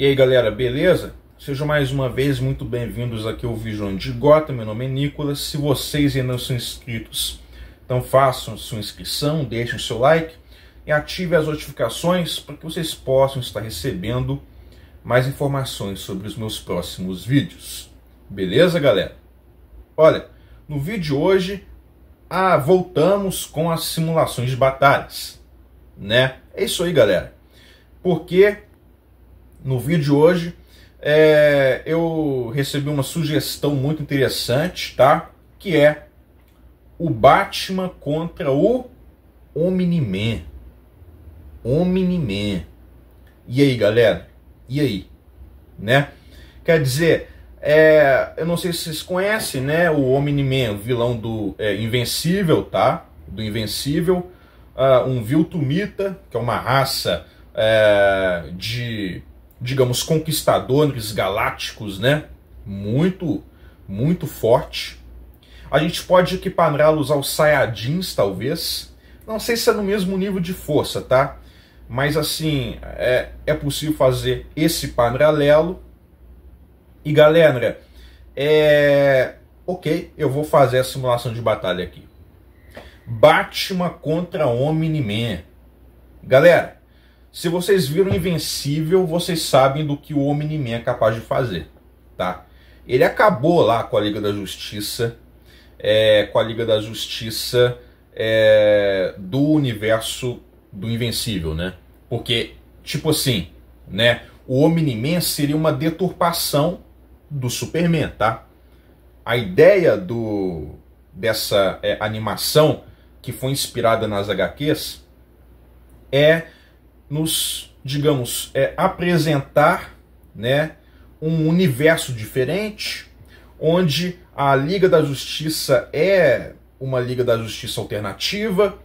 E aí galera, beleza? Sejam mais uma vez muito bem-vindos aqui ao Visões de Gotham. Meu nome é Nicolas. Se vocês ainda não são inscritos, então façam sua inscrição, deixem o seu like e ative as notificações para que vocês possam estar recebendo mais informações sobre os meus próximos vídeos. Beleza, galera? Olha, no vídeo de hoje, voltamos com as simulações de batalhas, né? É isso aí, galera. Porque no vídeo de hoje eu recebi uma sugestão muito interessante, tá? Que é o Batman contra o Omni-Man. Omni-Man. E aí, galera? E aí? Né? Quer dizer, eu não sei se vocês conhecem, né? O Omni-Man, o vilão do Invencível, tá? Do Invencível. Um Viltrumita, que é uma raça de, digamos, conquistadores galácticos, né? Muito, muito forte. A gente pode equipará-los aos Saiyajins, talvez. Não sei se é no mesmo nível de força, tá? Mas, assim, é possível fazer esse paralelo. E, galera, ok, eu vou fazer a simulação de batalha aqui. Batman contra Omni-Man. Galera, se vocês viram Invencível, vocês sabem do que o Omni-Man é capaz de fazer, tá? Ele acabou lá com a Liga da Justiça, do universo do Invencível, né? Porque, tipo assim, né? O Omni-Man seria uma deturpação do Superman, tá? A ideia dessa animação, que foi inspirada nas HQs, nos, digamos, apresentar, né, um universo diferente, onde a Liga da Justiça é uma Liga da Justiça alternativa,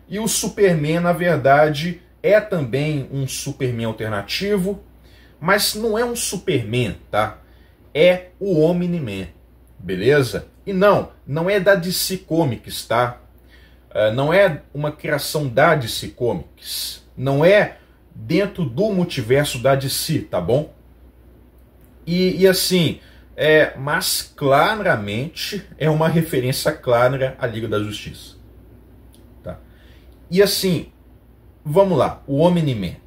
e o Superman, na verdade, é também um Superman alternativo, mas não é um Superman, tá? É o Omni-Man, beleza? E não é da DC Comics, tá? Não é uma criação da DC Comics. Não é dentro do multiverso da DC, tá bom? E assim, mas claramente é uma referência clara à Liga da Justiça. Tá? E assim, vamos lá, o Omni-Man.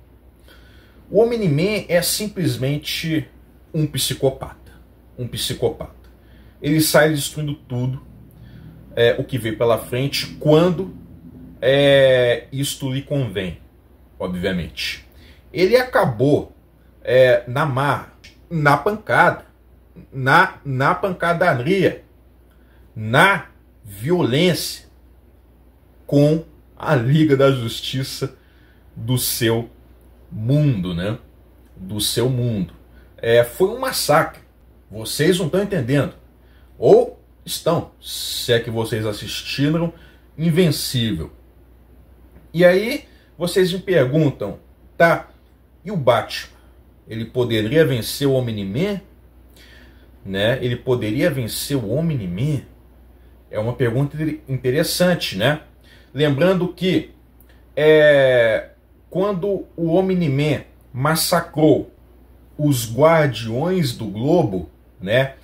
O Omni-Man é simplesmente um psicopata. Um psicopata. Ele sai destruindo tudo, o que vem pela frente, quando isto lhe convém, obviamente. Ele acabou na marra, na pancada, na pancadaria, na violência com a Liga da Justiça do seu mundo, né? Do seu mundo. Foi um massacre. Vocês não estão entendendo. Ou estão, se é que vocês assistiram Invencível. E aí vocês me perguntam, tá, e o Batman? Ele poderia vencer o Omni-Man? Né? Ele poderia vencer o Omni-Man? É uma pergunta interessante, né? Lembrando que quando o Omni-Man massacrou os Guardiões do Globo, né?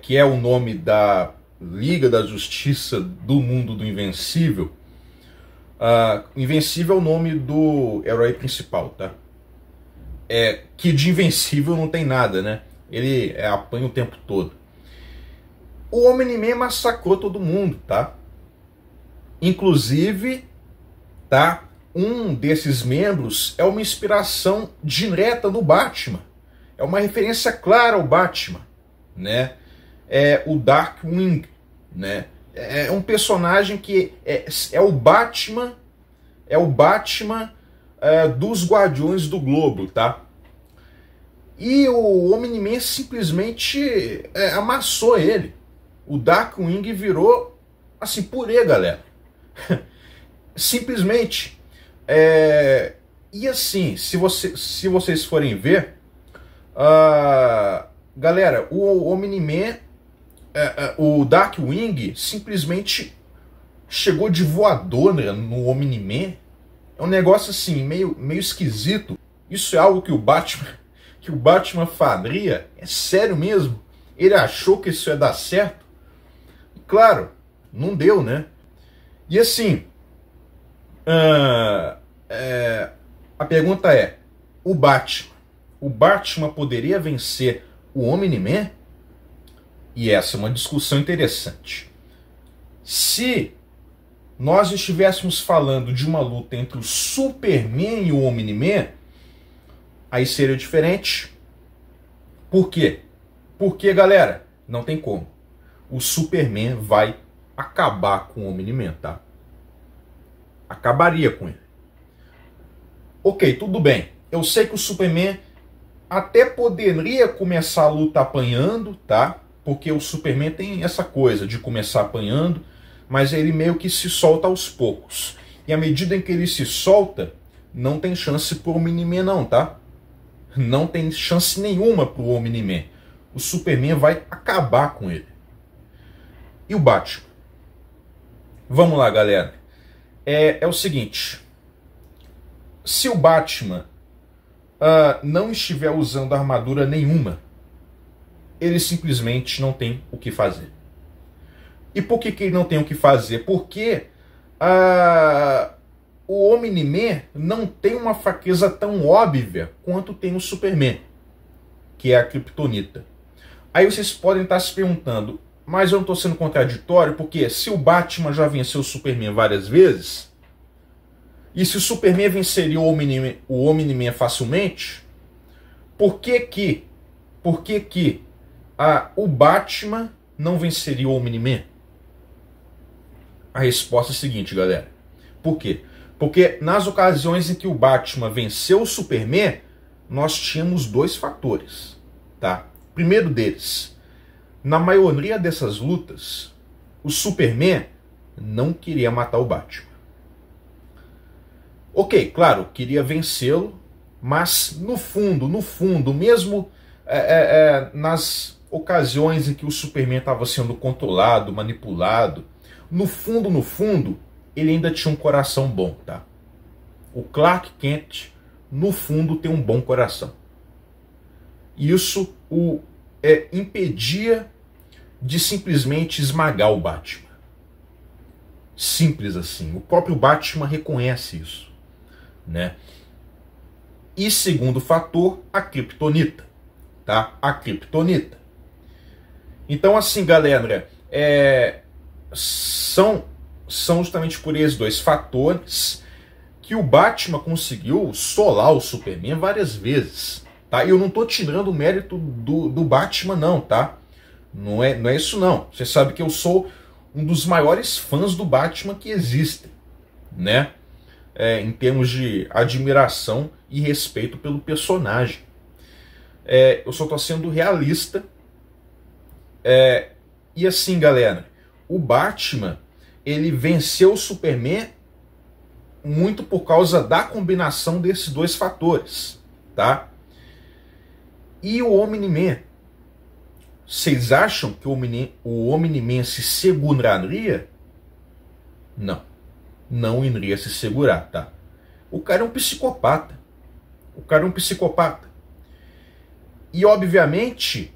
Que é o nome da Liga da Justiça do mundo do Invencível. Invencível é o nome do herói principal, tá? Que de Invencível não tem nada, né? Ele apanha o tempo todo. O Omni-Man massacrou todo mundo, tá? Inclusive, tá? Um desses membros é uma inspiração direta no Batman. É uma referência clara ao Batman, né? O Darkwing, né? É um personagem que é o Batman, dos Guardiões do Globo, tá? E o Omni-Man simplesmente amassou ele. O Darkwing virou assim, purê, galera. Simplesmente. E assim, se vocês forem ver, galera, o Omni-Man, o Darkwing simplesmente chegou de voadora no Omni-Man. É um negócio assim, meio esquisito. Isso é algo que o Batman que o Batman faria? É sério mesmo? Ele achou que isso ia dar certo? Claro, não deu, né? E assim, a pergunta é, o Batman poderia vencer o Omni-Man? E essa é uma discussão interessante. Se nós estivéssemos falando de uma luta entre o Superman e o Omni-Man, aí seria diferente. Por quê? Porque, galera, não tem como. O Superman vai acabar com o Omni-Man, tá? Acabaria com ele. Ok, tudo bem. Eu sei que o Superman até poderia começar a luta apanhando, tá? Porque o Superman tem essa coisa de começar apanhando, mas ele meio que se solta aos poucos. E à medida em que ele se solta, não tem chance pro Omni-Man não, tá? Não tem chance nenhuma pro Omni-Man. O Superman vai acabar com ele. E o Batman? Vamos lá, galera. É o seguinte. Se o Batman não estiver usando armadura nenhuma, ele simplesmente não tem o que fazer. E por que ele não tem o que fazer? Porque o Omni-Man não tem uma fraqueza tão óbvia quanto tem o Superman, que é a Kryptonita. Aí vocês podem estar se perguntando, mas eu não estou sendo contraditório, porque se o Batman já venceu o Superman várias vezes, e se o Superman venceria o Omni-Man facilmente, por que o Batman não venceria o Omni-Man? A resposta é a seguinte, galera. Por quê? Porque nas ocasiões em que o Batman venceu o Superman, nós tínhamos dois fatores, tá? Primeiro deles, na maioria dessas lutas, o Superman não queria matar o Batman. Ok, claro, queria vencê-lo, mas no fundo, mesmo nas ocasiões em que o Superman estava sendo controlado, manipulado, no fundo, ele ainda tinha um coração bom, tá? O Clark Kent, no fundo, tem um bom coração. Isso o impedia de simplesmente esmagar o Batman. Simples assim. O próprio Batman reconhece isso, né? E segundo fator, a Kryptonita, tá? A Kryptonita. Então assim, galera, são justamente por esses dois fatores que o Batman conseguiu solar o Superman várias vezes, tá? E eu não tô tirando o mérito do Batman não, tá? Não é isso não. Você sabe que eu sou um dos maiores fãs do Batman que existem, né? Em termos de admiração e respeito pelo personagem. Eu só tô sendo realista. E assim, galera, o Batman, ele venceu o Superman muito por causa da combinação desses dois fatores, tá? E o Omni-Man, vocês acham que o Omni-Man se seguraria? Não iria se segurar, tá? O cara é um psicopata. E, obviamente,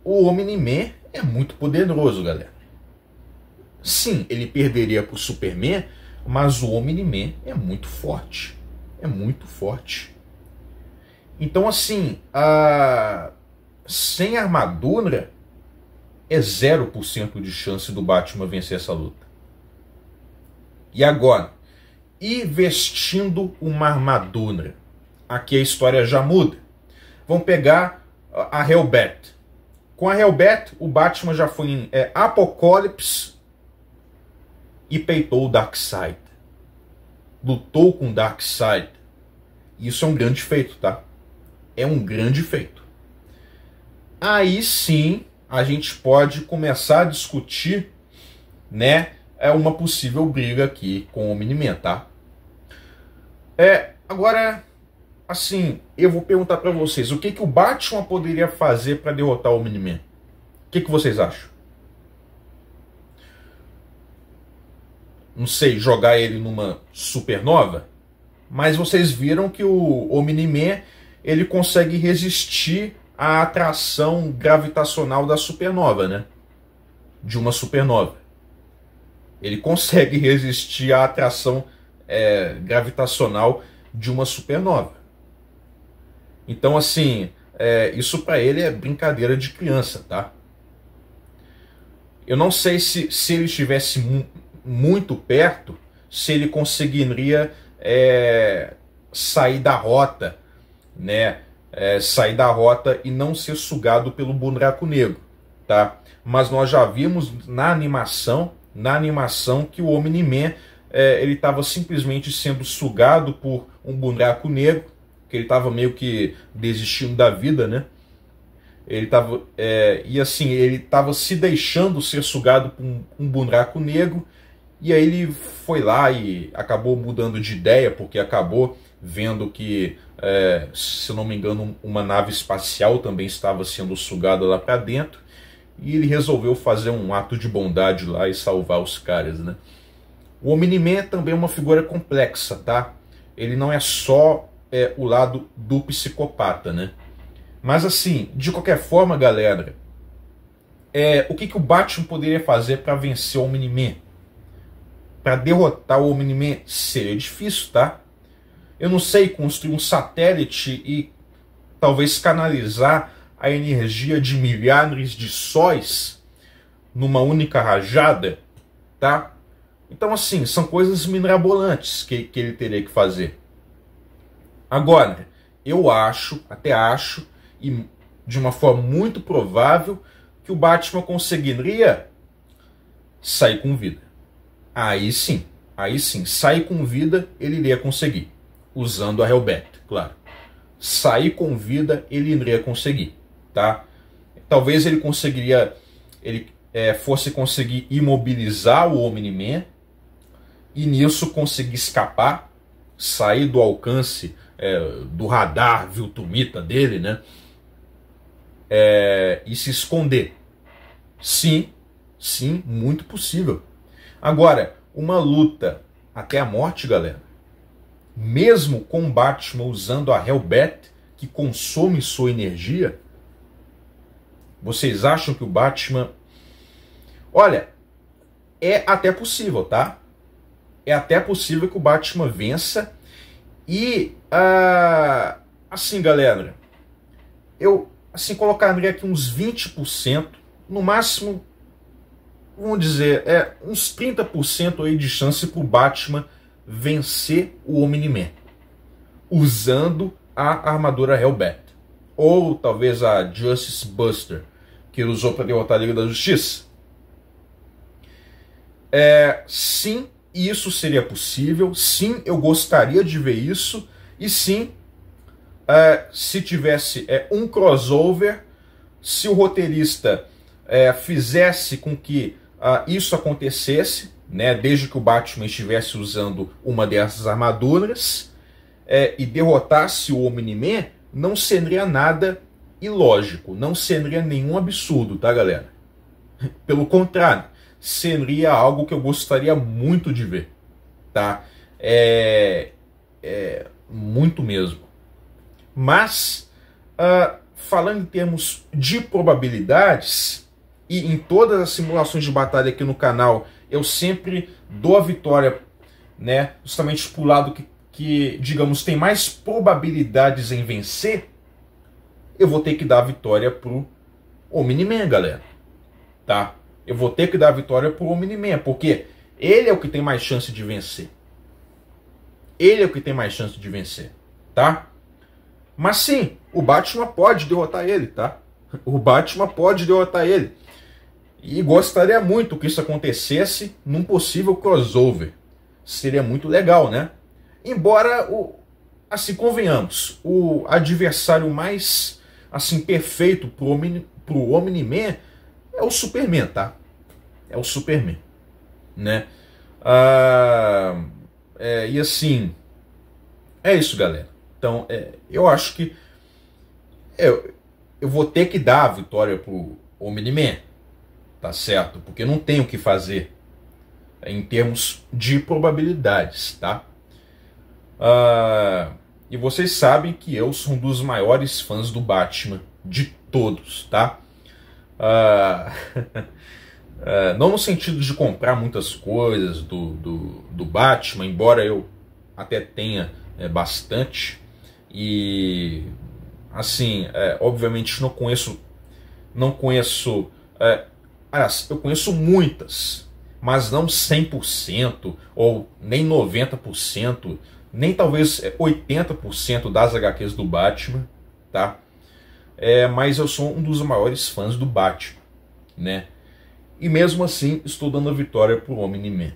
o Omni-Man é muito poderoso, galera. Sim, ele perderia para o Superman, mas o Omni-Man é muito forte. Então, assim, sem armadura, é 0% de chance do Batman vencer essa luta. E agora, e vestindo uma armadura? Aqui a história já muda. Vamos pegar a Hellbat. Com a Hellbat, o Batman já foi em Apocalipse e peitou o Darkseid. Lutou com o Darkseid. Isso é um grande feito, tá? É um grande feito. Aí sim, a gente pode começar a discutir, né, uma possível briga aqui com o Omni-Man, tá? Agora, assim, eu vou perguntar pra vocês, o que o Batman poderia fazer pra derrotar o Omni-Man? O que vocês acham? Não sei, jogar ele numa supernova? Mas vocês viram que o Omni-Man, ele consegue resistir à atração gravitacional da supernova, né? De uma supernova. Ele consegue resistir à atração gravitacional de uma supernova. Então, assim, isso para ele é brincadeira de criança, tá? Eu não sei se ele estivesse muito perto, se ele conseguiria sair da rota, né? Sair da rota e não ser sugado pelo buraco negro, tá? Mas nós já vimos na animação que o Omni-Man ele estava simplesmente sendo sugado por um buraco negro, que ele estava meio que desistindo da vida, né? Ele estava e assim ele estava se deixando ser sugado por um buraco negro, e aí ele foi lá e acabou mudando de ideia, porque acabou vendo que, se não me engano, uma nave espacial também estava sendo sugada lá para dentro, e ele resolveu fazer um ato de bondade lá e salvar os caras, né? O Omni-Man também é uma figura complexa, tá? Ele não é só o lado do psicopata, né? Mas assim, de qualquer forma, galera, o que o Batman poderia fazer para vencer o Omni-Man? Para derrotar o Omni-Man seria difícil, tá? Eu não sei, construir um satélite e talvez canalizar a energia de milhares de sóis numa única rajada, tá? Então, assim, são coisas mirabolantes que ele teria que fazer. Agora, eu até acho, e de uma forma muito provável, que o Batman conseguiria sair com vida. Aí sim, sair com vida ele iria conseguir, usando a Hellbat, claro. Sair com vida ele iria conseguir, tá? Talvez ele conseguiria, fosse conseguir imobilizar o Omni-Man e nisso conseguir escapar, sair do alcance do radar Viltrumita dele, né? E se esconder. Sim, muito possível. Agora, uma luta até a morte, galera, mesmo com o Batman usando a Hellbat, que consome sua energia, vocês acham que o Batman... Olha, é até possível, tá? É até possível que o Batman vença. E, assim, galera, eu colocaria aqui uns 20%, no máximo, vamos dizer, uns 30% aí de chance para o Batman vencer o Omni-Man, usando a armadura Hellbat. Ou talvez a Justice Buster, que ele usou para derrotar a Liga da Justiça. Sim, isso seria possível. Sim, eu gostaria de ver isso. E sim, se tivesse um crossover, se o roteirista fizesse com que isso acontecesse, né, desde que o Batman estivesse usando uma dessas armaduras, e derrotasse o Omni-Man, não seria nada ilógico, não seria nenhum absurdo, tá, galera? Pelo contrário, seria algo que eu gostaria muito de ver, tá? Muito mesmo. Mas, falando em termos de probabilidades, e em todas as simulações de batalha aqui no canal, eu sempre dou a vitória, né, justamente pro lado que, digamos, tem mais probabilidades em vencer. Eu vou ter que dar a vitória pro Omni-Man, galera, tá? Eu vou ter que dar a vitória pro Omni-Man, porque ele é o que tem mais chance de vencer. Ele é o que tem mais chance de vencer, tá? Mas sim, o Batman pode derrotar ele, tá? O Batman pode derrotar ele. E gostaria muito que isso acontecesse num possível crossover. Seria muito legal, né? Embora, assim, convenhamos, o adversário mais, assim, perfeito pro Omni-Man é o Superman, tá? É o Superman, né? E assim, é isso, galera. Então, eu acho que eu vou ter que dar a vitória pro Omni-Man, tá certo? Porque não tem o que fazer em termos de probabilidades, tá? E vocês sabem que eu sou um dos maiores fãs do Batman de todos, tá? Não no sentido de comprar muitas coisas do Batman, embora eu até tenha bastante. E assim, obviamente não conheço, aliás, eu conheço muitas, mas não 100% ou nem 90%, nem talvez 80% das HQs do Batman, tá? Mas eu sou um dos maiores fãs do Batman, né? E mesmo assim estou dando a vitória pro Omni-Man.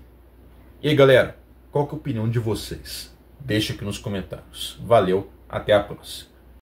E aí, galera, qual que é a opinião de vocês? Deixa aqui nos comentários. Valeu, até a próxima.